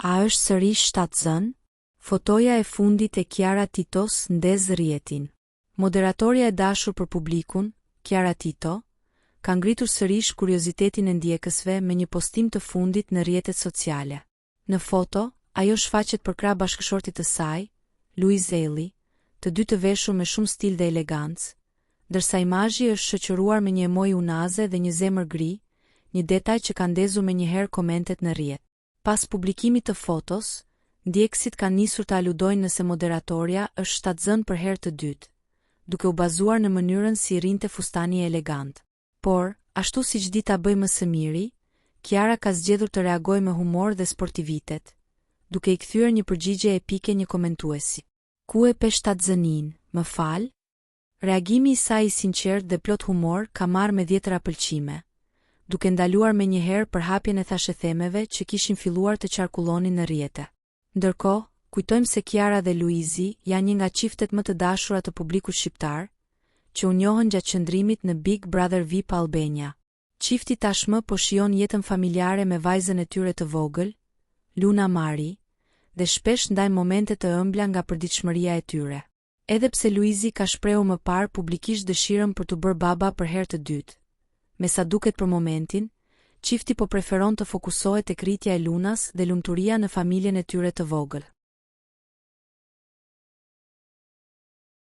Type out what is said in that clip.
A është sërish shtatzën? Fotoja e fundit e Kiara Titos ndez rrjetin. Moderatorja e dashur për publikun, Kiara Tito, ka ngritur sërish kuriozitetin e ndjekësve me një postim të fundit në rrjetet sociale. Në foto, ajo shfaqet përkrah bashkëshortit të saj, Louise Ellie, të dy të veshur me shumë stil dhe elegancë, ndërsa imazhi është shoqëruar me një emoj unaze dhe një zemër gri, një detaj që ka ndezur menjëherë komentet në rrjet. Pas publikimit të fotos, ndjekësit kanë nisur të aludojnë nëse moderatorja është shtatzën për herë të dytë, duke u bazuar në mënyrën si rrinte fustani elegant. Por, ashtu siç di ta bëj më së miri, Kiara ka zgjedhur të reagojë me humor dhe sportivitet, duke i kthyer një përgjigje epike një komentuesi. Ku e pe shtatzënin, më fal? Reagimi i saj i sinqert dhe plot humor ka marrë me dhjetëra pëlqime, duke ndaluar menjëherë për hapjen e thashethemeve që kishin filluar të qarkullonin në rrjete. Ndërkohë, kujtojmë se Kiara dhe Luizi janë një nga çiftet më të dashura të publikut shqiptar, që u njohën gjatë qëndrimit në Big Brother VIP Albania. Çifti tashmë po shijon jetën familjare me vajzën e tyre të vogël, Luna Mari, dhe shpesh ndajnë momente të ëmbla nga përditshmëria e tyre. Edhe pse Luizi ka shprehur më parë publikisht dëshirën për të bërë baba për herë të dytë, me sa duket për momentin, çifti po preferon të fokusohet tek rritja e Lunas dhe lumturia në familjen e tyre të vogël.